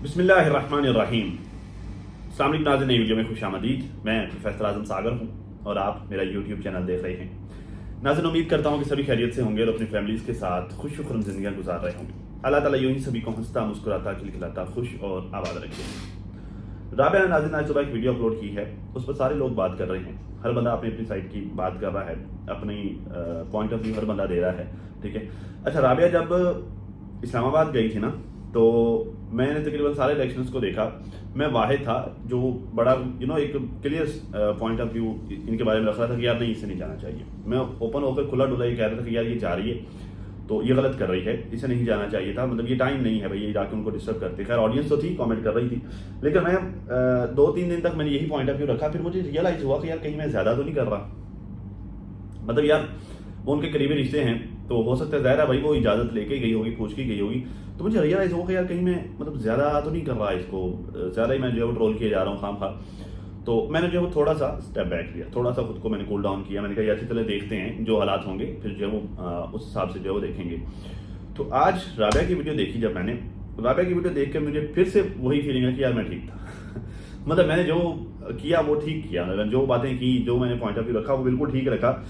बिस्मिल्लाहिर्रहमानिर्रहीम। अस्सलाम वालेकुम नाज़रीन, नई वीडियो में खुशामदीद। मैं प्रोफेसर आज़म सागर हूँ और आप मेरा यूट्यूब चैनल देख रहे हैं। नाज़रीन, उम्मीद करता हूँ कि सभी खैरियत से होंगे और अपनी फैमिलीज़ के साथ खुश खुरम जिंदगियाँ गुजार रहे होंगे। अल्लाह ताला यूं ही सभी को हंसता मुस्कुराता खिलखिलाता खुश और आबाद रखे। राबिया ने नाज़रीन आज सुबह एक वीडियो अपलोड की है, उस पर सारे लोग बात कर रहे हैं। हर बंदा अपनी अपनी साइड की बात कर रहा है, अपनी पॉइंट ऑफ व्यू हर बंदा दे रहा है। ठीक है। अच्छा, राबिया जब इस्लामाबाद गई थी ना, तो मैंने तकरीबन सारे इलेक्शंस को देखा। मैं वाहिद था जो बड़ा एक क्लियर पॉइंट ऑफ व्यू इनके बारे में रख रहा था कि यार नहीं, इसे नहीं जाना चाहिए। मैं ओपन होकर खुला डुला ये कह रहा था कि यार ये जा रही है तो ये गलत कर रही है, इसे नहीं जाना चाहिए था, मतलब ये टाइम नहीं है भाई ये जाके उनको डिस्टर्ब करते। खैर ऑडियंस तो थी, कमेंट कर रही थी, लेकिन मैं 2-3 दिन तक मैंने यही पॉइंट ऑफ व्यू रखा। फिर मुझे रियलाइज हुआ कि यार कहीं मैं ज्यादा तो नहीं कर रहा। मतलब यार वो उनके करीबी रिश्ते हैं तो हो सकता है ज़ाहिर है भाई वो इजाज़त लेके गई होगी, पूछ के गई होगी। तो मुझे रियलाइज़ हुआ कि यार कहीं मैं मतलब ज़्यादा तो नहीं कर रहा इसको, ज़्यादा ही मैं जो है वो ट्रोल किए जा रहा हूँ खाम खा। तो मैंने जो है वो थोड़ा सा स्टेप बैक लिया, थोड़ा सा खुद को मैंने कूल डाउन किया। मैंने कहा यार चले देखते हैं जो हालात होंगे, फिर जो है वो उस हिसाब से जो है वो देखेंगे। तो आज राबिया की वीडियो देखी, जब मैंने राबिया की वीडियो देख कर मुझे फिर से वही फीलिंग है कि यार मैं ठीक था। मतलब मैंने जो किया वो ठीक किया, मतलब जो बातें की, जो मैंने पॉइंट ऑफ व्यू रखा वो बिल्कुल ठीक रखा।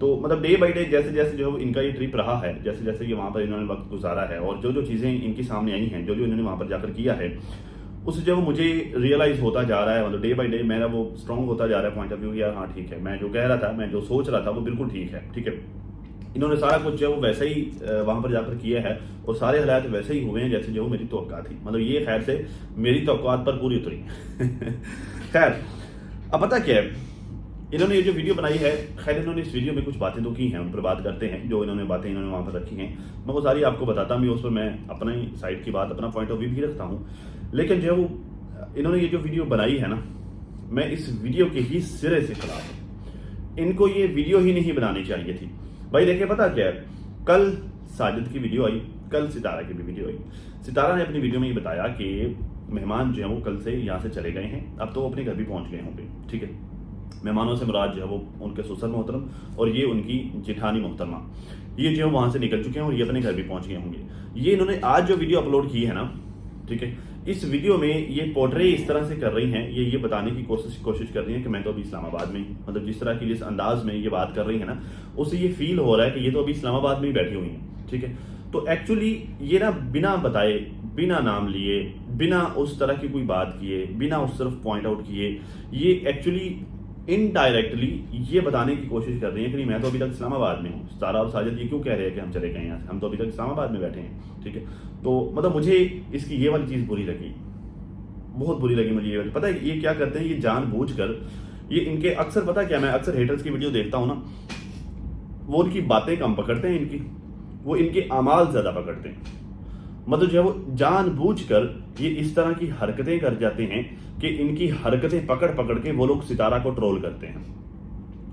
तो मतलब डे बाई डे जैसे जैसे जो इनका ये ट्रिप रहा है, जैसे जैसे ये वहाँ पर इन्होंने वक्त गुजारा है और जो जो चीज़ें इनकी सामने आई हैं, जो जो इन्होंने वहाँ पर जाकर किया है, उससे जो मुझे रियलाइज होता जा रहा है, मतलब डे बाई डे मेरा वो स्ट्रॉन्ग होता जा रहा है पॉइंट ऑफ व्यू। यार हाँ ठीक है, मैं जो कह रहा था, मैं जो सोच रहा था वो बिल्कुल ठीक है। ठीक है, इन्होंने सारा कुछ जो है वो वैसा ही वहाँ पर जाकर किया है और सारे हालात वैसे ही हुए हैं जैसे जो मेरी तवक्का थी। मतलब ये खैर से मेरी तवक्कात पर पूरी उतरी। खैर अब पता क्या है, इन्होंने ये जो वीडियो बनाई है, खैर इन्होंने इस वीडियो में कुछ बातें तो की हैं, उन पर बात करते हैं। जो इन्होंने बातें इन्होंने वहाँ पर रखी हैं मैं वो सारी आपको बताता भी, उस पर मैं अपनी साइड की बात, अपना पॉइंट ऑफ व्यू भी रखता हूँ। लेकिन जो इन्होंने ये जो वीडियो बनाई है ना, मैं इस वीडियो के ही सिरे से खिलाफ हूँ। इनको ये वीडियो ही नहीं बनानी चाहिए थी भाई। देखिए पता क्या है, कल साजिद की वीडियो आई, कल सितारा की भी वीडियो आई। सितारा ने अपनी वीडियो में ये बताया कि मेहमान जो है वो कल से यहाँ से चले गए हैं, अब तो वो अपने घर भी पहुंच गए होंगे। ठीक है, मेहमानों से मुराद जो है वो उनके ससुर मोहतरम और ये उनकी जेठानी मोहतरमा, ये जो है वहां से निकल चुके हैं और ये अपने घर भी पहुंच गए होंगे। ये इन्होंने आज जो वीडियो अपलोड की है ना, ठीक है, इस वीडियो में ये पोर्ट्रे इस तरह से कर रही हैं, ये बताने की कोशिश कर रही हैं कि मैं तो अभी इस्लामाबाद में, मतलब जिस तरह की जिस अंदाज में ये बात कर रही है ना, उससे ये फील हो रहा है कि ये तो अभी इस्लामाबाद में ही बैठी हुई हैं। ठीक है, तो एक्चुअली ये ना बिना बताए, बिना नाम लिए, बिना उस तरह की कोई बात किए, बिना उस तरफ पॉइंट आउट किए, ये एक्चुअली इनडायरेक्टली ये बताने की कोशिश कर रही है कि नहीं मैं तो अभी तक इस्लामाबाद में हूँ। सारा और साजिद ये क्यों कह रहे हैं कि हम चले गए यहाँ से, हम तो अभी तक इस्लामाबाद में बैठे हैं। ठीक है, तो मतलब मुझे इसकी ये वाली चीज़ बुरी लगी, बहुत बुरी लगी मुझे ये वाली। पता है ये क्या करते हैं, ये जानबूझकर, ये इनके अक्सर, पता क्या, मैं अक्सर हेटर्स की वीडियो देखता हूँ ना, वो उनकी बातें कम पकड़ते हैं, इनकी वो इनके अमाल ज़्यादा पकड़ते हैं। मतलब जो है वो जानबूझकर ये इस तरह की हरकतें कर जाते हैं कि इनकी हरकतें पकड़ पकड़ के वो लोग सितारा को ट्रोल करते हैं।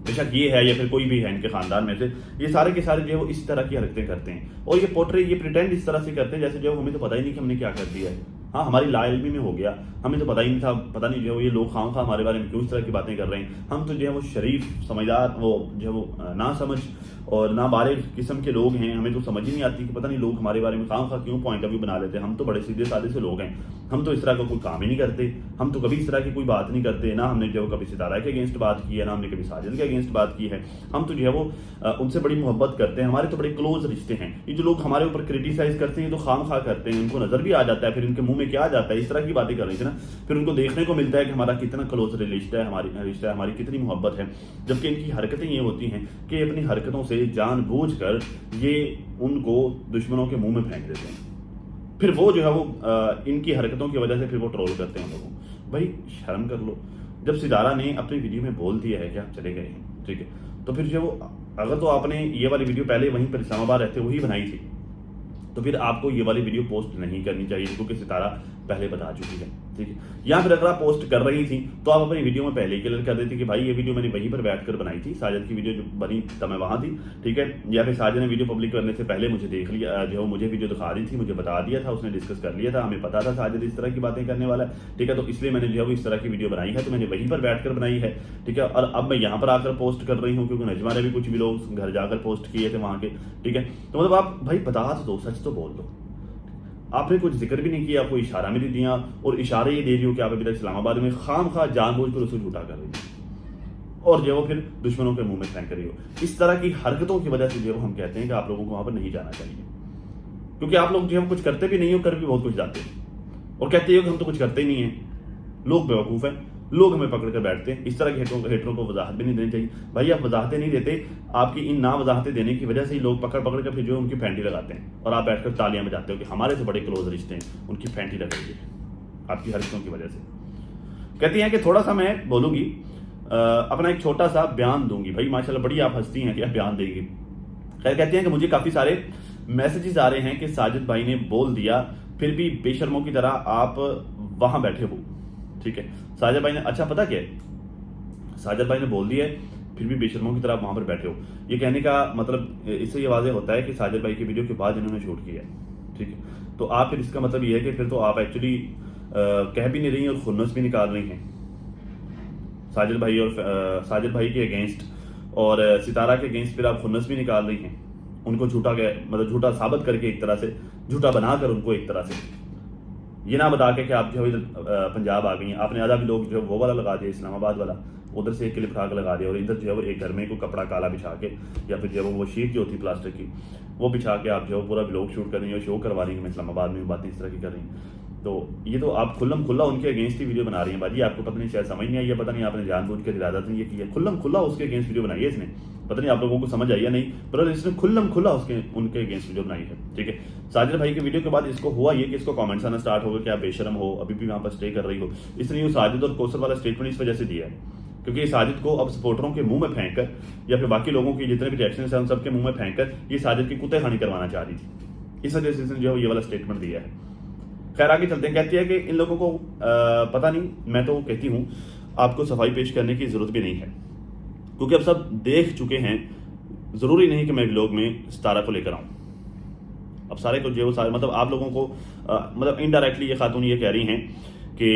बेशक ये है या फिर कोई भी है इनके खानदान में से, ये सारे के सारे जो है वो इस तरह की हरकतें करते हैं और ये पोर्ट्रे, ये प्रिटेंड इस तरह से करते हैं जैसे जो हमें तो पता ही नहीं कि हमने क्या कर दिया है। हाँ, हमारी लाइल्मी में हो गया, हमें तो पता ही नहीं था, पता नहीं जो है ये लोग खामखा हमारे बारे में क्यों इस तरह की बातें कर रहे हैं। हम तो जो है वो शरीफ समझदार, वो जो है वो ना समझ और ना बारे किस्म के लोग हैं, हमें तो समझ ही नहीं आती कि पता नहीं लोग हमारे बारे में खामखा क्यों पॉइंट ऑफ व्यू बना लेते हैं। हम तो बड़े सीधे साधे से लोग हैं, हम तो इस तरह का कोई काम ही नहीं करते, हम तो कभी इस तरह की कोई बात नहीं करते, ना हमने जो कभी सितारा के अगेंस्ट बात की है, ना हमने कभी साजिद के अगेंस्ट बात की है। हम तो जो है वो उनसे बड़ी मोहब्बत करते हैं, हमारे तो बड़े क्लोज रिश्ते हैं। ये जो लोग हमारे ऊपर क्रिटिसाइज करते हैं तो खामखा करते हैं, उनको नजर भी आ जाता है, फिर इनके मुंह में क्या आ जाता है, इस तरह की बातें कर रही थी ना, फिर उनको देखने को मिलता है कि हमारा कितना क्लोज रिश्ता है, हमारी कितनी मोहब्बत है। जबकि इनकी हरकतें ये होती हैं कि अपनी हरकतों से जानबूझकर ये उनको दुश्मनों के मुंह में फेंक देते हैं। फिर वो जो है वो इनकी हरकतों की वजह से फिर वो ट्रोल करते हैं लोगों को। भाई शर्म कर लो, जब सितारा ने अपनी वीडियो में बोल दिया है कि आप चले गए हैं, ठीक है, तो फिर जो वो, अगर तो आपने ये वाली वीडियो पहले वहीं पर इस्लामाबाद रहते हुए ही बनाई थी तो फिर आपको ये वाली वीडियो पोस्ट नहीं करनी चाहिए, क्योंकि सितारा पहले बता चुकी है। ठीक है, या फिर अगर आप पोस्ट कर रही थी तो आप अपनी वीडियो में पहले ही क्लियर कर देती कि भाई ये वीडियो मैंने वहीं पर बैठकर बनाई थी, साजिद की वीडियो जो बनी तब मैं वहां थी। ठीक है, या फिर साजिद ने वीडियो पब्लिक करने से पहले मुझे देख लिया, जो मुझे वीडियो दिखा रही थी, मुझे बता दिया था, उसने डिस्कस कर लिया था, हमें पता था साजिद इस तरह की बातें करने वाला है। ठीक है, तो इसलिए मैंने जो है वो इस तरह की वीडियो बनाई है, तो मैंने वहीं पर बैठकर बनाई है। ठीक है, और अब मैं यहाँ पर आकर पोस्ट कर रही हूँ क्योंकि नजमा ने भी कुछ भी लोग घर जाकर पोस्ट किए थे वहां के। ठीक है, तो मतलब आप भाई बता तो दो, सच तो बोल दो। आपने कुछ जिक्र भी नहीं किया, कोई इशारा भी नहीं दिया, और इशारे ये दे रही हो कि आप अभी तक इस्लामाबाद में खाम खा जानबूझकर उसको झूठा कर रही हो और जो वो फिर दुश्मनों के मुंह में फेंक रही हो। इस तरह की हरकतों की वजह से जो हम कहते हैं कि आप लोगों को वहां पर नहीं जाना चाहिए, क्योंकि आप लोग जो है कुछ करते भी नहीं हो, कर भी बहुत कुछ जाते हो और कहते हो कि हम तो कुछ करते ही नहीं है। लोग बेवकूफ़ हैं, लोग हमें पकड़ कर बैठते हैं। इस तरह के हेटरों को वजाहत भी नहीं देनी चाहिए। भाई आप वजाहतें नहीं देते, आपकी इन ना वजाहतें देने की वजह से ही लोग पकड़ पकड़ कर फिर जो उनकी फैंटी लगाते हैं और आप बैठकर तालियां बजाते हो कि हमारे से बड़े क्लोज रिश्ते हैं, उनकी फैंटी लग रही है आपकी हरकतों की वजह से। कहती हैं कि थोड़ा सा मैं बोलूंगी, अपना एक छोटा सा बयान दूंगी। भाई माशाल्लाह बड़ी आप हंसती हैं कि आप बयान देगी। खैर कहती हैं कि मुझे काफ़ी सारे मैसेजेस आ रहे हैं कि साजिद भाई ने बोल दिया, फिर भी बेशर्मों की तरह आप वहां बैठे हो। ठीक है, साजिद भाई ने, अच्छा पता क्या है, साजिद भाई ने बोल दिया है फिर भी बेशर्मों की तरह वहां पर बैठे हो। ये कहने का मतलब इससे ये वाज़ेह होता है कि साजिद भाई की वीडियो के बाद इन्होंने शूट किया है। ठीक है, तो आप फिर इसका मतलब ये है कि फिर तो आप एक्चुअली कह भी नहीं रही और खुन्नस भी निकाल रही हैं साजिद भाई और साजिद भाई के अगेंस्ट, और सितारा के अगेंस्ट फिर आप खुन्नस भी निकाल रही हैं, उनको झूठा मतलब झूठा साबित करके, एक तरह से झूठा बनाकर उनको, एक तरह से ये ना बता के कि आप जो है इधर पंजाब आ गई हैं। आपने आधा भी लोग जो है वो वाला लगा दिया, इस्लामाबाद वाला, उधर से एक क्लिप उठा के लगा दिया, और इधर जो है वो एक घर में को कपड़ा काला बिछा के या फिर जो है वो शीट जो होती प्लास्टिक की वो बिछा के आप जो है पूरा व्लॉग शूट कर रही हैं और शो करवा रही हैं, मैं इस्लामाबाद में बातें इस तरह की कर रही हैं। तो ये तो आप खुल्लम खुल्ला उनके अगेंस्ट ही वीडियो बना रही हैं। बाजी आपको पता नहीं, शायद समझ नहीं आई है, पता नहीं आपने जानबूझ के इरादत नहीं ये किया, खुल्लम खुल्ला उसके अगेंस्ट वीडियो बनाई है इसने। पता नहीं आप लोगों को समझ आई या नहीं, पर इसने खुल्लम खुल्ला उनके अगेंस्ट वीडियो बनाई है। ठीक है, साजिद भाई के वीडियो के बाद इसको हुआ ये कि इसको कमेंट्स आना स्टार्ट हो गए कि आप बेशरम हो, अभी भी वहां पर स्टे कर रही हो। इसलिए साजिद और कौसर वाला स्टेटमेंट इस वजह से दिया है क्योंकि साजिद को अब सपोर्टरों के मुंह में फेंक कर या फिर बाकी लोगों की जितने भी रिएक्शन है उन सबके मुंह में फेंक कर ये साजिद की कुत्ते खानी करवाना चाह रही थी। इस वजह से इसने जो ये वाला स्टेटमेंट दिया है। खैर आगे चलते हैं। कहती है कि इन लोगों को पता नहीं, मैं तो कहती हूँ आपको सफाई पेश करने की जरूरत भी नहीं है, क्योंकि अब सब देख चुके हैं। जरूरी नहीं कि मैं व्लॉग में सितारा को लेकर आऊँ। अब सारे को जो सारे मतलब आप लोगों को मतलब इनडायरेक्टली ये खातून ये कह रही हैं कि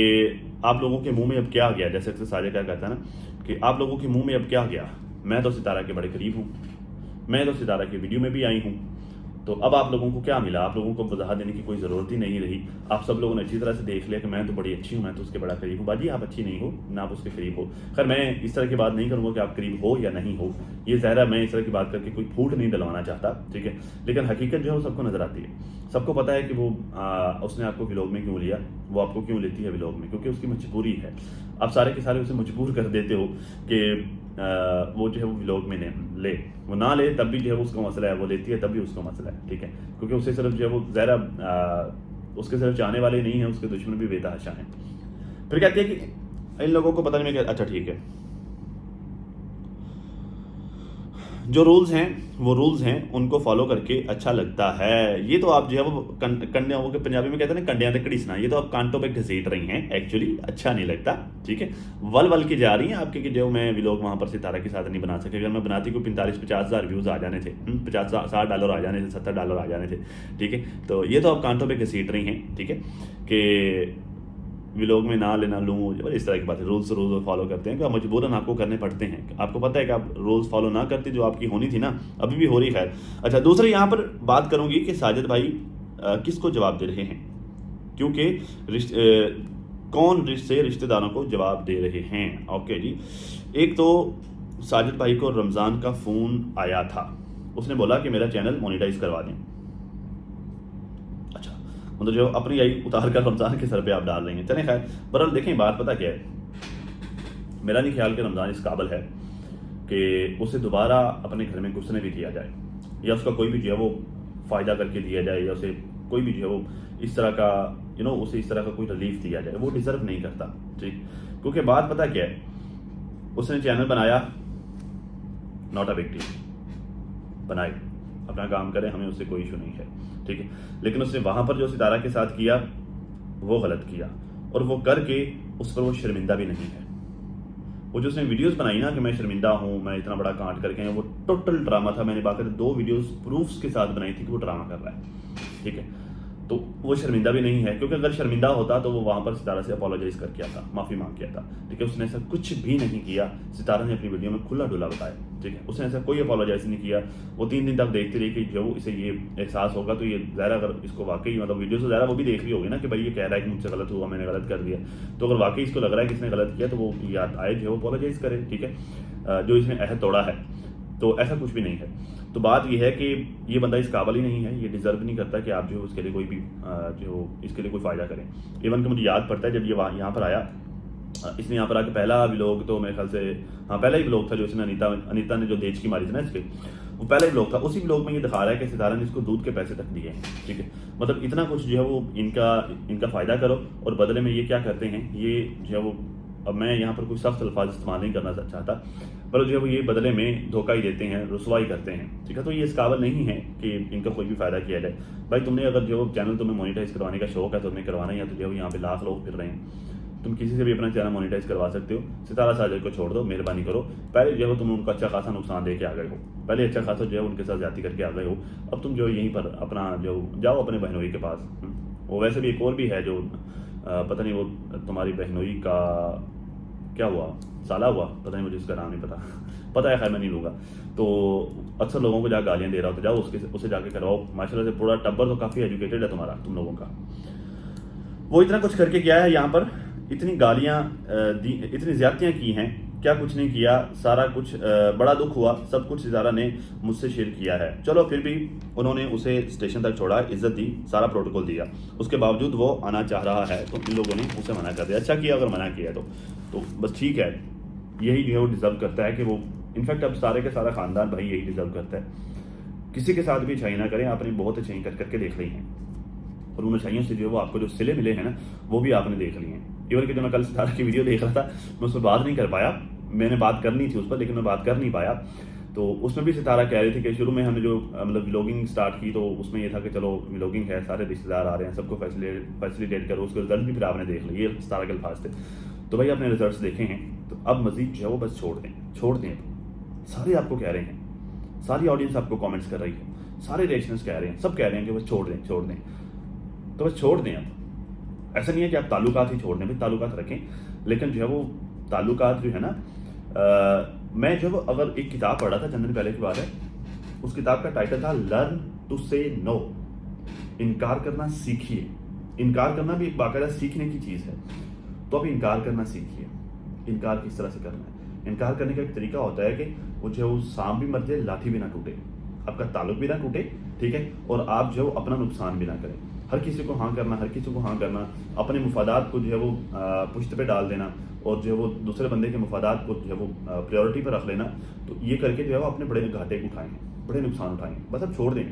आप लोगों के मुंह में अब क्या गया, जैसे सारे क्या कहता है ना कि आप लोगों के मुंह में अब क्या गया, मैं तो सितारा के बड़े करीब हूँ, मैं तो सितारा की वीडियो में भी आई हूँ, तो अब आप लोगों को क्या मिला? आप लोगों को वजाहत देने की कोई ज़रूरत ही नहीं रही। आप सब लोगों ने अच्छी तरह से देख लिया कि मैं तो बड़ी अच्छी हूँ, मैं तो उसके बड़ा करीब हूँ। बाजी आप अच्छी नहीं हो ना, आप उसके करीब हो। खैर मैं इस तरह की बात नहीं करूँगा कि आप करीब हो या नहीं हो, ये ज़ाहिर है मैं इस तरह की बात करके कोई फूट नहीं डलवाना चाहता। ठीक है, लेकिन हकीकत जो है वो सबको नज़र आती है। सबको पता है कि वो उसने आपको व्लॉग में क्यों लिया, वो आपको क्यों लेती है व्लॉग में, क्योंकि उसकी मजबूरी है। आप सारे के सारे उसे मजबूर कर देते हो कि वो जो है वो व्लॉग में ले, वो ना ले तब भी जो है उसका मसला है, वो लेती है तब भी उसका मसला है। ठीक है, क्योंकि उसे सिर्फ जो है वो ज़रा उसके सिर्फ चाहने वाले नहीं हैं, उसके दुश्मन भी बेतहाशा हैं। फिर कहती है कि इन लोगों को पता नहीं। मैं अच्छा ठीक है, जो रूल्स हैं वो रूल्स हैं, उनको फॉलो करके अच्छा लगता है। ये तो आप जो है वो कंडे वो के पंजाबी में कहते हैं ना कंडियां तक घड़ीसना, ये तो आप कांटों पे घसीट रही हैं, एक्चुअली अच्छा नहीं लगता। ठीक है, वल वल की जा रही हैं आपके कि जो मैं व्लॉग वहाँ पर सितारा के साथ नहीं बना सके। अगर मैं बनाती को 45-50 हज़ार व्यूज़ आ जाने थे, $50-60 आ जाने थे, $70 आ जाने थे। ठीक है, तो ये तो आप कांटों पर घसीट रही हैं। ठीक है, कि व्लॉग में ना लेना लूँ, इस तरह की बात है। रूल्स फॉलो करते हैं कि मजबूरन आपको करने पड़ते हैं। आपको पता है कि आप रूल्स फॉलो ना करते, जो आपकी होनी थी ना अभी भी हो रही। खैर अच्छा, दूसरे यहाँ पर बात करूँगी कि साजिद भाई किसको जवाब दे रहे हैं, क्योंकि कौन रिश्तेदारों को जवाब दे रहे हैं। ओके जी, एक तो साजिद भाई को रमज़ान का फ़ोन आया था, उसने बोला कि मेरा चैनल मोनेटाइज करवा दें। मतलब जो अपनी आई उतार कर रमज़ान के सर पे आप डाल रही हैं। चलें खैर, बहरहाल देखें बात पता क्या है, मेरा नहीं ख्याल कि रमज़ान इस काबिल है कि उसे दोबारा अपने घर में घुसने भी दिया जाए, या उसका कोई भी जो है वो फ़ायदा करके दिया जाए, या उसे कोई भी जो है वो इस तरह का उसे इस तरह का कोई रिलीफ दिया जाए। वो डिज़र्व नहीं करता। ठीक, क्योंकि बात पता क्या है, उसने चैनल बनाया, नॉट अ बिग डील, बनाए, अपना काम करें, हमें उससे कोई इशू नहीं है। ठीक है, लेकिन उसने वहां पर जो सितारा के साथ किया वो गलत किया, और वो करके उस पर वो शर्मिंदा भी नहीं है। वो जो उसने वीडियोस बनाई ना कि मैं शर्मिंदा हूं, मैं इतना बड़ा कांड करके, वो टोटल ड्रामा था। मैंने बाकायदा 2 वीडियोस प्रूफ्स के साथ बनाई थी कि वो ड्रामा कर रहा है। ठीक है, तो वो शर्मिंदा भी नहीं है, क्योंकि अगर शर्मिंदा होता तो वो वहाँ पर सितारा से अपोलोजाइज कर किया था, माफ़ी मांग किया था। ठीक है, उसने ऐसा कुछ भी नहीं किया। सितारा ने अपनी वीडियो में खुला डुला बताया। ठीक है, उसने ऐसा कोई अपोलोजाइज नहीं किया। वो 3 दिन तक देखती रही कि जो इसे ये एहसास होगा तो ये ज़ाहिर अगर इसको वाकई मतलब वीडियो से ज़्यादा वो भी देख रही होगी ना कि भाई ये कह रहा है कि मुझसे गलत हुआ, मैंने गलत कर दिया। तो अगर वाकई इसको लग रहा है कि इसने गलत किया तो वो याद आए जो अपोलोजाइज करे। ठीक है, जो इसने अहद तोड़ा है, तो ऐसा कुछ भी नहीं है। तो बात यह है कि ये बंदा इस काबिल ही नहीं है, ये डिज़र्व नहीं करता कि आप जो उसके लिए कोई भी जो इसके लिए कोई फ़ायदा करें। इवन कि मुझे याद पड़ता है जब ये यहाँ पर आया, इसने यहाँ पर आके पहला व्लॉग तो मेरे ख्याल से पहला ही व्लॉग था जो इसने अनीता ने जो देज की मारी थी ना इसके, वो पहला ही व्लॉग था। उसी व्लॉग में ये दिखा रहा है कि सितारा ने इसको दूध के पैसे तक दिए हैं। ठीक है, मतलब इतना कुछ जो है वो इनका फ़ायदा करो और बदले में ये क्या करते हैं, ये जो है वो, अब मैं यहाँ पर कोई सख्त अल्फाज इस्तेमाल नहीं करना चाहता, पर जो है वो ये बदले में धोखा ही देते हैं, रुसवाई करते हैं। ठीक है, तो ये इस काबिल नहीं है कि इनका कोई भी फ़ायदा किया जाए। भाई तुमने अगर जो चैनल तुम्हें मोनेटाइज करवाने का शौक है तो तुम्हें करवाना है, या तो जो यहाँ पे लाख लोग फिर रहे हैं, तुम किसी से भी अपना चैनल मोनेटाइज करवा सकते हो। सितारा साजिद को छोड़ दो, मेहरबानी करो। पहले जो है तुम उनको अच्छा खासा नुकसान दे के आ गए हो, पहले अच्छा खासा जो है उनके साथ ज्यादती करके आ गए हो। अब तुम जो यहीं पर अपना जो जाओ अपने बहनोई के पास। वो वैसे भी एक और भी है जो पता नहीं वो तुम्हारी बहनोई का क्या हुआ, साला हुआ, पता नहीं, मुझे इसका नाम नहीं पता है, खैर मैं नहीं लूँगा। तो अक्सर लोगों को जा गालियाँ दे रहा हो तो जाओ उसे जाके करवाओ। माशाल्लाह से पूरा टब्बर तो काफ़ी एजुकेटेड है तुम्हारा, तुम लोगों का। वो इतना कुछ करके गया है यहाँ पर, इतनी गालियाँ दी, इतनी ज्यादतियाँ की हैं, क्या कुछ नहीं किया, सारा कुछ बड़ा दुख हुआ, सब कुछ सितारा ने मुझसे शेयर किया है। चलो फिर भी उन्होंने उसे स्टेशन तक छोड़ा, इज्जत दी, सारा प्रोटोकॉल दिया, उसके बावजूद वो आना चाह रहा है तो इन लोगों ने उसे मना कर दिया। अच्छा किया अगर मना किया तो बस ठीक है, यही जो है वो डिज़र्व करता है कि वो, इनफैक्ट अब सारे का सारा ख़ानदान भाई यही डिज़र्व करता है। किसी के साथ भी अच्छाई ना करें, आपने बहुत अच्छाई करके देख ली हैं, और उन अच्छाइयों से जो वो आपको जो सिले मिले हैं ना वो भी आपने देख लिए हैं। इवन कि जो मैं कल सितारा की वीडियो देख रहा था, मैं उस पर बात नहीं कर पाया, मैंने बात करनी थी उस पर लेकिन मैं बात कर नहीं पाया। तो उसमें भी सितारा कह रही थी कि शुरू में हमने जो मतलब व्लॉगिंग स्टार्ट की तो उसमें ये था कि चलो व्लॉगिंग है, सारे रिश्तेदार आ रहे हैं, सबको फैसिलिटेट करो, उसके रिजल्ट भी फिर आपने देख लिए, सितारा के अल्फाज थे। तो भाई आपने रिजल्ट देखे हैं, तो अब मजीद जो है वो बस छोड़ दें। सारे आपको कह रहे हैं, सारी ऑडियंस आपको कमेंट्स कर रही है, सारे रिएक्शंस कह रहे हैं, सब कह रहे हैं कि बस छोड़ दें, तो बस छोड़ दें। अब ऐसा नहीं है कि आप ताल्लुकात ही छोड़ दें, भाई ताल्लुकात रखें, लेकिन जो है वो ताल्लुकात जो है ना, मैं जो अगर एक किताब पढ़ रहा था चंद दिन पहले की बात है, उस किताब का टाइटल था लर्न टू से नो, इनकार करना सीखिए। इनकार करना भी एक बाकायदा सीखने की चीज़ है, तो अब इनकार करना सीखिए। इनकार किस तरह से करना है, इनकार करने का एक तरीका होता है कि वो जो वो सांप भी मर जाए, लाठी भी ना टूटे, आपका ताल्लुक भी ना टूटे, ठीक है, और आप जो अपना नुकसान भी ना करें। हर किसी को हाँ करना, अपने मुफादात को जो है वो पुश्त पे डाल देना, और जो है वो दूसरे बंदे के मुफादात को जो है वो प्रायोरिटी पर रख लेना, तो ये करके जो है वो अपने बड़े घाटे उठाएं, बड़े नुकसान उठाएं। बस अब छोड़ देंगे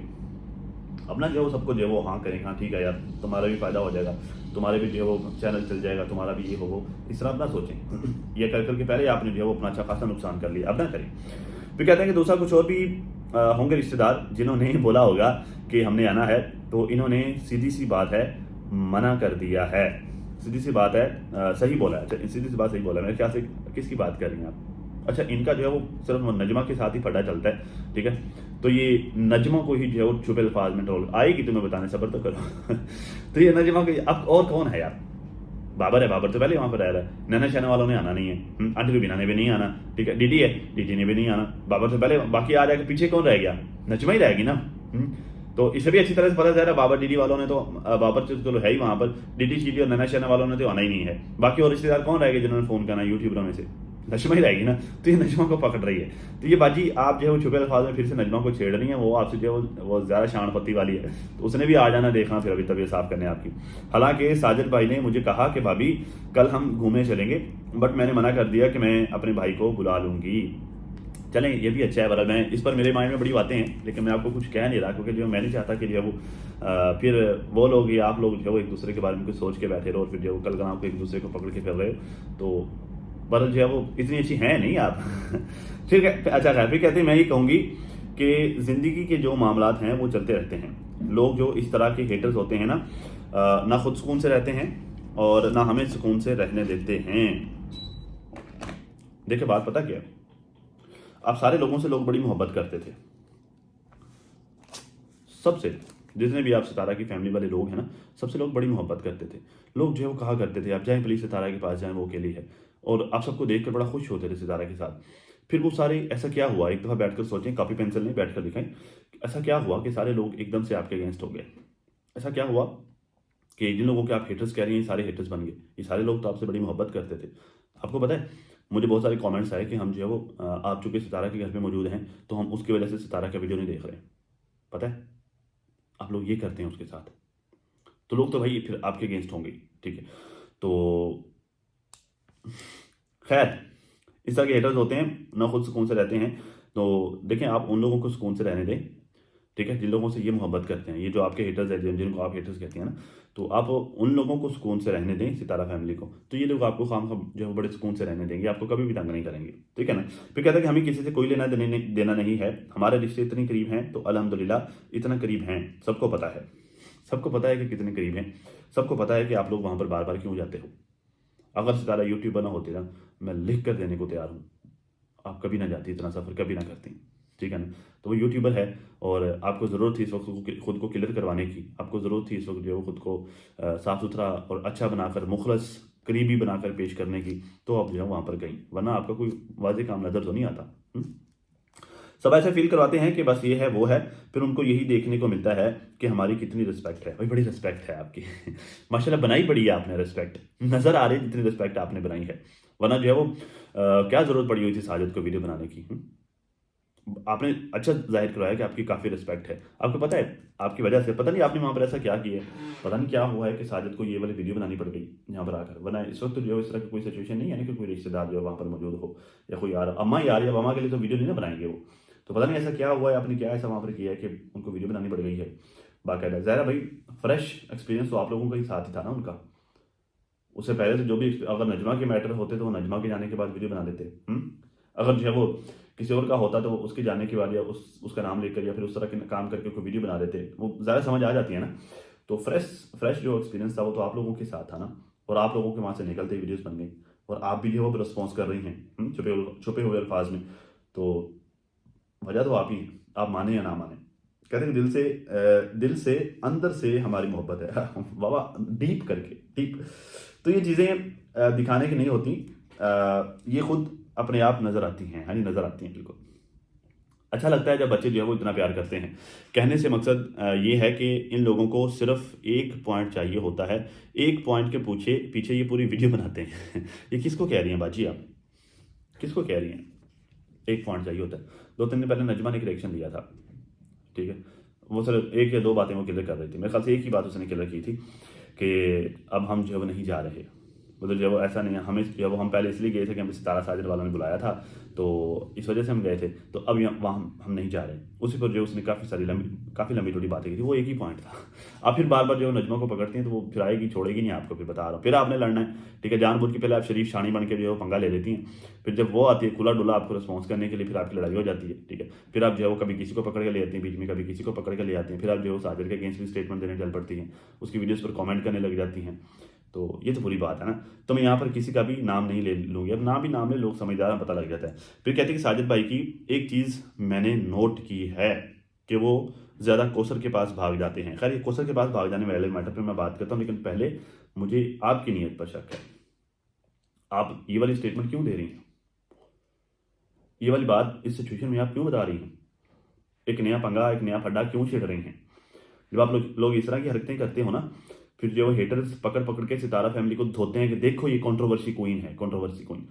अपना जो है वो सबको जो है वो हाँ करें, हाँ ठीक है यार तुम्हारा भी फ़ायदा हो जाएगा, तुम्हारे भी जो है वो चैनल चल जाएगा, तुम्हारा भी ये हो, इस तरह अपना सोचें। ये कर करके पहले आपने जो है वो अपना अच्छा खासा नुकसान कर लिया, अब ना करें। फिर कहते हैं कि दूसरा कुछ और भी होंगे रिश्तेदार जिन्होंने बोला होगा कि हमने आना है, तो इन्होंने सीधी सी बात है मना कर दिया है। सीधी सी बात है, सही बोला है, अच्छा सीधी सी बात सही बोला है। मेरे ख्याल से किसकी बात कर रही हैं आप? अच्छा, इनका जो है वो सिर्फ नजमा के साथ ही फटा चलता है, ठीक है, तो ये नजमा को ही जो है वो छुपे अल्फाज में ट्रोल आएगी, तुम्हें बताने सब्र तो करो। तो ये नजमा को अब और कौन है यार? बाबर है, बाबर तो पहले वहाँ पर रह रहा है, नैना शहना वालों ने आना नहीं है, आंटी रुबीना ने भी नहीं आना, ठीक है, डीडी है, डीडी ने भी नहीं आना, बाबर से पहले बाकी आ जाएगा, पीछे कौन रह गया? नजमा ही रहेगी ना। तो इसे भी अच्छी तरह से पता चल रहा है, बाबर डीडी वालों ने तो बाबर चलो है ही वहाँ पर, डीडी शीडी और नैना शहना वालों ने तो आना ही नहीं है। बाकी और रिश्तेदार कौन रह गए जिन्होंने फ़ोन करना यूट्यूबरों में से? नजमा ही रहेगी ना। तो ये नजमा को पकड़ रही है, तो ये बाजी आप जो है वो छुपे अल्फाज में फिर से नजमा को छेड़ रही हैं, वो आपसे जो है वो ज़्यादा शानपत्ती वाली है, तो उसने भी आ जाना देखना फिर अभी तबीयत साफ करने आपकी। हालांकि साजिद भाई ने मुझे कहा कि भाभी कल हम घूमने चलेंगे, बट मैंने मना कर दिया कि मैं अपने भाई को बुला लूँगी। चलें, ये भी अच्छा है, बरल मैं इस पर मेरे माइंड में बड़ी बातें हैं, लेकिन मैं आपको कुछ कह नहीं रहा, क्योंकि जो मैं नहीं चाहता कि जो है वो फिर वो लोग या आप लोग जो है वो एक दूसरे के बारे में कुछ सोच के बैठे रहो, और फिर जो कल आपको एक दूसरे को पकड़ के फिर रहे हो, तो पर जो है वो इतनी अच्छी हैं नहीं आप। फिर अच्छा फिर कहते हैं, मैं ये कहूँगी कि ज़िंदगी के जो मामलात हैं वो चलते रहते हैं। लोग जो इस तरह के हेटर्स होते हैं ना खुद सुकून से रहते हैं और ना हमें सुकून से रहने देते हैं। देखिए बात पता क्या, आप सारे लोगों से लोग बड़ी मोहब्बत करते थे, सबसे जितने भी आप सितारा की फैमिली वाले लोग हैं ना, सबसे लोग बड़ी मोहब्बत करते थे। लोग जो है वो कहा करते थे आप जाएँ प्लीज़ सितारा के पास जाएँ, वो अकेली है। और आप सबको देख कर बड़ा खुश होते थे सितारा के साथ। फिर वो सारे ऐसा क्या हुआ, एक दफ़ा बैठकर सोचें, कॉपी पेंसिल नहीं बैठकर लिखें, ऐसा क्या हुआ कि सारे लोग एकदम से आपके अगेंस्ट हो गए? ऐसा क्या हुआ कि जिन लोगों के आप हेटर्स कह रही हैं, ये सारे हेटर्स बन गए? ये सारे लोग तो आपसे बड़ी मोहब्बत करते थे। आपको पता है, मुझे बहुत सारे कमेंट्स आए कि हम जो है वो आप चूँकि सितारा के घर पे मौजूद हैं, तो हम उसकी वजह से सितारा का वीडियो नहीं देख रहे। पता है? आप लोग ये करते हैं उसके साथ। तो लोग तो भाई फिर आपके अगेंस्ट होंगे ही, ठीक है? तो खैर, इस तरह के हेटर्स होते हैं, ना खुद सुकून से रहते हैं। तो देखें, आप उन लोगों को सुकून से रहने दें, ठीक है? जिन लोगों से ये मोहब्बत करते हैं, ये जो आपके हेटर्स हैं, जिनको आप हेटर्स कहती हैं ना, तो आप उन लोगों को सुकून से रहने दें, सितारा फैमिली को। तो ये लोग आपको खामख़ा जो है बड़े सुकून से रहने देंगे, आपको कभी भी तंग नहीं करेंगे, ठीक है ना? फिर कहता है कि हमें किसी से कोई देना नहीं है, हमारे रिश्ते इतने करीब हैं, तो अल्हम्दुलिल्लाह इतना करीब हैं, सबको पता है। सबको पता है कि कितने करीब हैं, सबको पता है कि आप लोग वहाँ पर बार-बार क्यों जाते हो। अगर सितारा यूट्यूबर ना होते ना, मैं लिख कर देने को तैयार हूँ। आप कभी ना जाती, इतना सफ़र कभी ना करती, ठीक है ना? तो वो यूट्यूबर है और आपको ज़रूरत थी इस वक्त खुद को क्लियर करवाने की, आपको ज़रूरत थी इस वक्त जो है वो खुद को साफ़ सुथरा और अच्छा बनाकर, मुखलस, करीबी बनाकर पेश करने की, तो आप जो है वहाँ पर गई, वरना आपका कोई वाज़ेह काम नज़र तो नहीं आता। सब ऐसे फील करवाते हैं कि बस ये है, वो है, फिर उनको यही देखने को मिलता है कि हमारी कितनी रिस्पेक्ट है। भाई बड़ी रिस्पेक्ट है आपकी माशाल्लाह, बनाई पड़ी है आपने रिस्पेक्ट, नज़र आ रही है जितनी रिस्पेक्ट आपने बनाई है, वरना जो है वो क्या ज़रूरत पड़ी हुई थी साजिद को वीडियो बनाने की? आपने अच्छा ज़ाहिर करवाया कि आपकी काफ़ी रिस्पेक्ट है। आपको पता है, आपकी वजह से पता नहीं आपने वहाँ पर ऐसा क्या किया है, पता नहीं क्या हुआ है कि साजिद को ये वाली वीडियो बनानी पड़ गई यहाँ पर आकर, वरना इस वक्त जो है इस तरह की कोई सिचुएशन नहीं है ना कि कोई रिश्तेदार जो है वहाँ पर मौजूद हो, या कोई यार अम्मा ही आ रही है, अब अम्मा के लिए तो वीडियो नहीं ना बनाएंगे वो। तो पता नहीं ऐसा क्या हुआ है, आपने क्या ऐसा वहाँ पर किया है कि उनको वीडियो बनानी पड़ गई है बाकायदा। ज़ाहिर है भाई, फ्रेश एक्सपीरियंस तो आप लोगों का ही साथ ही था ना उनका। उससे पहले से जो भी अगर नजमा के मैटर होते तो वो नजमा के जाने के बाद वीडियो बना देते। अगर जो है वो किसी और का होता तो वो उसके जाने के बाद या उसका नाम लेकर या फिर उस तरह के काम करके कोई वीडियो बना देते, वो ज़्यादा समझ आ जाती है ना। तो फ्रेश जो एक्सपीरियंस था वो तो आप लोगों के साथ था ना, और आप लोगों के वहाँ से निकलते वीडियोस बन गई, और आप भी जो है वो रिस्पॉन्स कर रही हैं छुपे हुए अल्फाज में। तो वजह तो आप ही हैं, आप माने या ना माने। कहते हैं दिल से अंदर से हमारी मोहब्बत है बाबा, डीप करके डीप। तो ये चीज़ें दिखाने की नहीं होती, ये खुद अपने आप नज़र आती हैं, हाँ जी, नज़र आती हैं बिल्कुल। अच्छा लगता है जब बच्चे जो है वो इतना प्यार करते हैं। कहने से मकसद ये है कि इन लोगों को सिर्फ एक पॉइंट चाहिए होता है, एक पॉइंट के पीछे ये पूरी वीडियो बनाते हैं ये किसको कह रही हैं बाजी आप, किसको कह रही हैं? एक पॉइंट चाहिए होता है। 2-3 दिन पहले नजमा ने एक रिएक्शन दिया था, ठीक है? वो सिर्फ 1 या 2 बातें वो क्लियर कर रही थी, मेरे ख्याल से एक ही बात उसने क्लियर की थी कि अब हम जो है वो नहीं जा रहे, मतलब जो है वो ऐसा नहीं है, हमें जो है वो हम पहले इसलिए गए थे कि हमें सितारा साजिद वालों ने बुलाया था, तो इस वजह से हम गए थे, तो अब वहाँ हम नहीं जा रहे। उसी पर जो उसने काफ़ी लंबी चौड़ी बातें की थी, वो एक ही पॉइंट था। आप फिर बार बार जो नजमा को पकड़ती हैं तो वो फिर आएगी, छोड़ेगी नहीं आपको, फिर बता रहा हूँ, फिर आपने लड़ना है, ठीक है? जानबूझ के पहले आप शरीफ शानी बन के जो है वो पंगा ले लेती हैं, फिर जब वो आती है खुला डुला आपको रिस्पॉन्स करने के लिए, फिर आपकी लड़ाई हो जाती है, ठीक है? फिर आप जो है वो कभी किसी को पकड़ के ले आती हैं बीच में, कभी किसी को पकड़ के ले आती हैं, फिर आप जो है साजिद के अगेंस्ट भी स्टेटमेंट देने चल पड़ती हैं, उसकी वीडियोज़ पर कॉमेंट करने लग जाती हैं। तो ये तो बुरी बात है ना। तो मैं यहाँ पर किसी का भी नाम नहीं ले लूँगी, अब नाम ले, लोग समझदार हैं, पता लग जाता है। फिर कहते हैं कि साजिद भाई की एक चीज़ मैंने नोट की है कि वो ज़्यादा कोसर के पास भाग जाते हैं। खैर, ये कोसर के पास भाग जाने वाले मैटर पर मैं बात करता हूँ, लेकिन पहले मुझे आपकी नीयत पर शक है। आप ये वाली स्टेटमेंट क्यों दे रही हैं? ये वाली बात इस सिचुएशन में आप क्यों बता रही हैं? एक नया पंगा, एक नया फड्डा क्यों छेड़ रही हैं? जब आप लोग इस तरह की हरकतें करते हो ना, फिर जो हेटर्स पकड़ पकड़ के सितारा फैमिली को धोते हैं कि देखो ये कंट्रोवर्सी क्वीन है, कंट्रोवर्सी क्वीन।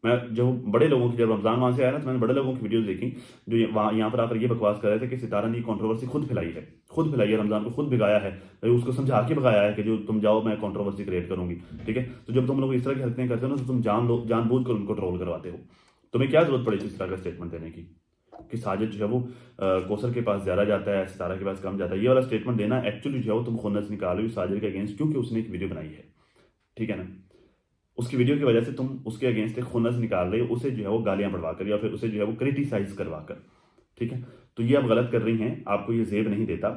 मैं जो बड़े लोगों की, जब रमज़ान वहाँ से आया ना, तो मैंने बड़े लोगों की वीडियोस देखी जो यहाँ पर आकर ये बकवास कर रहे थे कि सितारा ने कंट्रोवर्सी खुद फैलाई है, रमज़ान को खुद भिगाया है, उसको समझा के भगाया है कि जो तुम जाओ मैं कंट्रोवर्सी क्रिएट करूंगी, ठीक है? तो जब तुम लोग इस तरह की हरकतें करते हो ना, तो तुम जानबूझ कर उनको ट्रोल करवाते हो। तुम्हें क्या जरूरत पड़ी थी इस तरह का स्टेटमेंट देने की कि साजिद जो है वो कौसर के पास ज़्यादा जाता है, सितारा के पास कम जाता है? ये वाला स्टेटमेंट देना एक्चुअली जो है वो तुम खुन्नस निकाल रही हो साजिद के अगेंस्ट, क्योंकि उसने एक वीडियो बनाई है, ठीक है ना? उसकी वीडियो की वजह से तुम उसके अगेंस्ट एक खुन्नस निकाल रहे हो, उसे जो है वो गालियां बढ़वा कर या फिर उसे जो है वो क्रिटिसाइज करवा कर, ठीक है? तो ये आप गलत कर रही हैं, आपको ये जेब नहीं देता।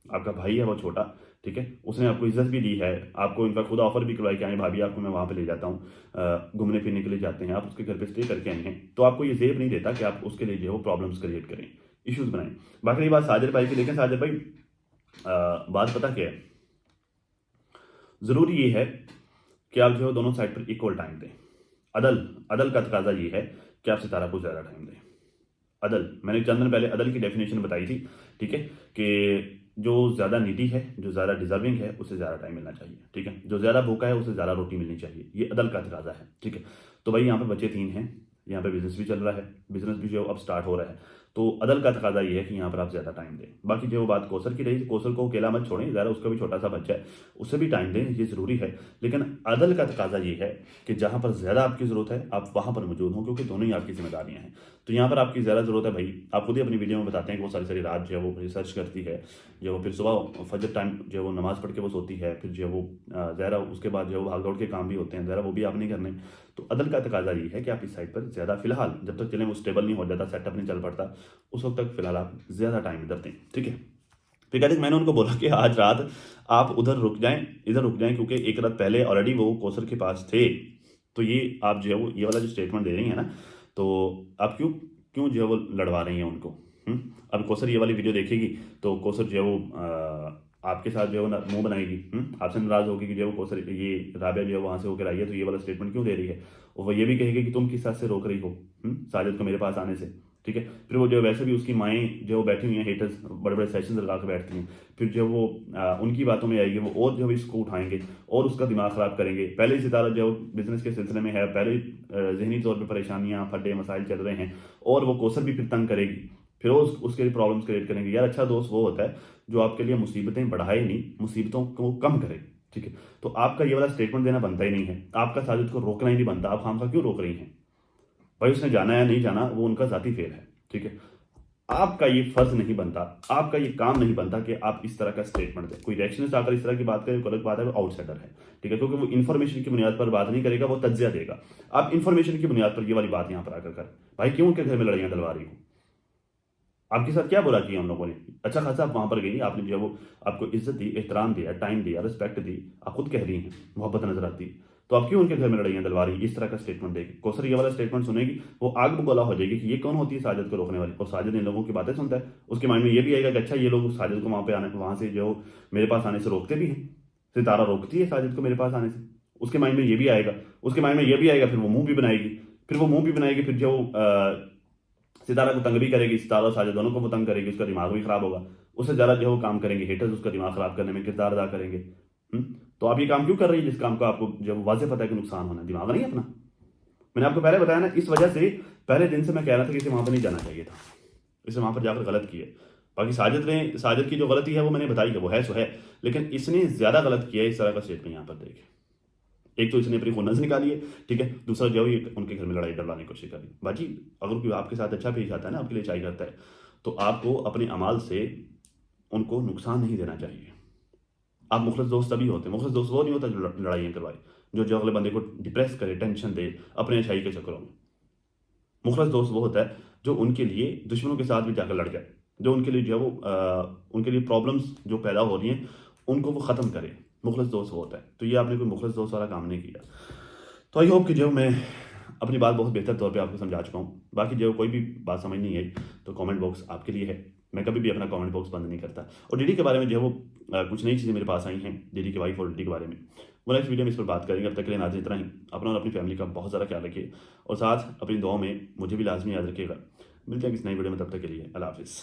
आपका भाई है वो छोटा, ठीक है? उसने आपको इज्जत भी दी है, आपको इनका खुद ऑफर भी करवाई कि आए भाभी आपको मैं वहाँ पे ले जाता हूँ, घूमने फिरने के लिए जाते हैं, आप उसके घर पे स्टे करके आए हैं, तो आपको ये जेब नहीं देता कि आप उसके लिए जो है वो प्रॉब्लम्स क्रिएट करें, इश्यूज बनाएं। बाकी रही बात साजिद भाई की, देखें साजिद भाई बात पता क्या है, ज़रूरी ये है कि आप जो है दोनों साइड पर इक्वल टाइम दें। अदल अदल का तकाजा ये है कि आप सितारा को ज़्यादा टाइम दें। अदल, मैंने चंद दिन पहले अदल की डेफिनेशन बताई थी, ठीक है, कि जो ज़्यादा नीडी है, जो ज़्यादा डिजर्विंग है, उसे ज़्यादा टाइम मिलना चाहिए, ठीक है। जो ज़्यादा भूखा है उसे ज़्यादा रोटी मिलनी चाहिए, ये अदल का तकाजा है, ठीक है। तो भाई यहाँ पे बच्चे 3 हैं, यहाँ पे बिजनेस भी चल रहा है, बिजनेस भी जो अब स्टार्ट हो रहा है, तो अदल का तकाजा ये है कि यहाँ पर आप ज़्यादा टाइम दें। बाकी जो बात कौसर की रही, कौसर को अकेला मत छोड़ें, ज़रा उसका भी छोटा सा बच्चा है, उसे भी टाइम दें, ये ज़रूरी है। लेकिन अदल का तकाजा ये है कि जहाँ पर ज़्यादा आपकी ज़रूरत है आप वहाँ पर मौजूद हों, क्योंकि दोनों ही आपकी जिम्मेदारियाँ हैं। तो यहाँ पर आपकी ज़्यादा ज़रूरत है भाई, आप खुद ही अपनी वीडियो में बताते हैं कि वो सारी सारी रात जो है वो रिसर्च करती है, जो वो फिर सुबह फजर टाइम जो है वो नमाज़ पढ़ के वो सोती है, फिर जो है वो ज़रा उसके बाद जो है वो भाग दौड़ के काम भी होते हैं, ज़रा वो भी आप नहीं करने। तो अदल का तकाजा ये है कि आप इस साइड पर ज़्यादा फिलहाल जब तक चलें वो स्टेबल नहीं हो जाता, सेटअप नहीं चल पड़ता, उस वक्त तक फिलहाल आप ज़्यादा टाइम इधर दें, ठीक है। फिर कहते मैंने उनको बोला कि आज रात आप उधर रुक जाएं, इधर रुक जाएं, क्योंकि एक रात पहले ऑलरेडी वो कौसर के पास थे। तो ये आप जो है वो ये वाला जो स्टेटमेंट दे रही हैं ना, तो आप क्यों क्यों जो है वो लड़वा रही हैं उनको। अब कौसर ये वाली वीडियो देखेगी तो कौसर जो है वो आपके साथ जो है वो मुंह बनाएगी, आपसे नाराज़ होगी कि जो है वो कौसर ये राबिया जो है वहाँ से होकर आई है, तो ये वाला स्टेटमेंट क्यों दे रही है। और वो ये भी कहेगी कि तुम किस हिसाब से रोक रही हो साजिद को मेरे पास आने से, ठीक है। फिर वो जो है वैसे भी उसकी माएँ जो वो बैठी हुई हैं, हेटर्स बड़े बड़े सेशन लगा के बैठती हैं, फिर जो वो उनकी बातों में आएगी, वो और जो है इसको उठाएंगे और उसका दिमाग ख़राब करेंगे। पहले ही सितारा जो बिजनेस के सिलसिले में है, पहले जहनी तौर पर परेशानियाँ फड्डे मसाइल चल रहे हैं, और वो कौसर भी फिर तंग करेगी, फिर वो उसके लिए प्रॉब्लम्स क्रिएट करेंगे। यार अच्छा दोस्त वो होता है जो आपके लिए मुसीबतें बढ़ाए नहीं, मुसीबतों को कम करे, ठीक है। तो आपका ये वाला स्टेटमेंट देना बनता ही नहीं है, आपका साजिद को रोकना ही नहीं बनता, आप खामखा क्यों रोक रही हैं। भाई उसने जाना है नहीं जाना वो उनका ज़ाती फेल है, ठीक है। आपका ये फर्ज नहीं बनता, आपका ये काम नहीं बनता कि आप इस तरह का स्टेटमेंट दें। कोई रिएक्शनिस्ट आकर इस तरह की बात करे, गलत बात है, वो आउटसाइडर है, ठीक है, क्योंकि वो इन्फॉर्मेशन की बुनियाद पर बात नहीं करेगा, वो तज्जिया देगा। आप इन्फॉर्मेशन की बुनियाद पर ये वाली बात यहाँ पर आकर कर, भाई क्यों उनके घर में लड़ाइयाँ डलवा रही हो। आपके साथ क्या बुरा किया हम लोगों ने, अच्छा खासा आप वहाँ पर गई, आपने जो है वो आपको इज्जत दी, एहतराम दिया, टाइम दिया, रिस्पेक्ट दी, आप खुद कह रही हैं मोहब्बत नजर आती, तो आप क्यों उनके घर में लड़ाइयाँ डलवा रही, इस तरह का स्टेटमेंट देगी। कौसर ये वाला स्टेटमेंट सुनेगी, वो आग बगोला हो जाएगी कि ये कौन होती है साजिद को रोकने वाली, और साजिद इन लोगों की बातें सुनता है, उसके माइंड में ये भी आएगा कि अच्छा ये लोग साजिद को वहाँ पे आने, वहाँ से जो मेरे पास आने से रोकते भी हैं, सितारा रोकती है साजिद को मेरे पास आने से, उसके माइंड में ये भी आएगा, उसके माइंड में ये भी आएगा, फिर वो मुंह भी बनाएगी, फिर जो सितारा को तंग भी करेगी, सितारा और साजिद दोनों को वो तंग करेगी, उसका दिमाग भी खराब होगा, उससे ज़्यादा जो है वो काम करेंगे हेटर्स, उसका दिमाग खराब करने में किरदार अदा करेंगे। तो आप ये काम क्यों कर रही है जिस काम को आपको जब वाज़ेह पता है कि नुकसान होना है, दिमाग नहीं अपना। मैंने आपको पहले बताया ना, इस वजह से पहले दिन से मैं कह रहा था कि इसे वहाँ पर नहीं जाना चाहिए था, इसे वहाँ पर जाकर गलत किया। बाकी साजिद की जो गलती है वो मैंने बताई है, वो है सो है, लेकिन इसने ज़्यादा गलत किया है इस तरह का स्टेटमेंट यहाँ पर देखे। एक तो इसने अपनी खुन्नस निकाली है, ठीक है, दूसरा जो है उनके घर में लड़ाई डलवाने की कोशिश करी। बाजी अगर कोई आपके साथ अच्छा पेश आता है ना, आपके लिए चाहिए करता है, तो आपको अपने अमाल से उनको नुकसान नहीं देना चाहिए। आप मुखलिस दोस्त तभी होते हैं, मुखलिस दोस्त वो नहीं होता जो लड़ाइयाँ करवाए, जो अगले बंदे को डिप्रेस करे, टेंशन दे अपने अच्छाई के चक्करों में। मुखलिस दोस्त वो होता है जो उनके लिए दुश्मनों के साथ भी जाकर लड़ जाए, जो उनके लिए जो है वो उनके लिए प्रॉब्लम्स जो पैदा हो रही हैं उनको वो ख़त्म करे, मुखलिस दोस्त वो होता है। तो ये आपने कोई मुखलिस दोस्त वाला काम नहीं किया। तो आई होप कि जो मैं अपनी बात बहुत बेहतर तौर पे आपको समझा चुका हूँ। बाकी जो कोई भी बात समझ नहीं आई तो कमेंट बॉक्स आपके लिए है, मैं कभी भी अपना कमेंट बॉक्स बंद नहीं करता। और डीडी के बारे में जो है वो कुछ नई चीज़ें मेरे पास आई हैं, डीडी की वाइफ और डीडी के बारे में, वो नेक्स्ट वीडियो में इस पर बात करेंगे। अब तक के लिए नाज़रीन इतना ही, अपना और अपनी फैमिली का बहुत ज़्यादा ख्याल रखिए, और साथ अपनी दुआओं में मुझे भी लाजमी याद रखिएगा। मिलते हैं किसी नई वीडियो में, तब तक के लिए अल्लाह हाफिज़।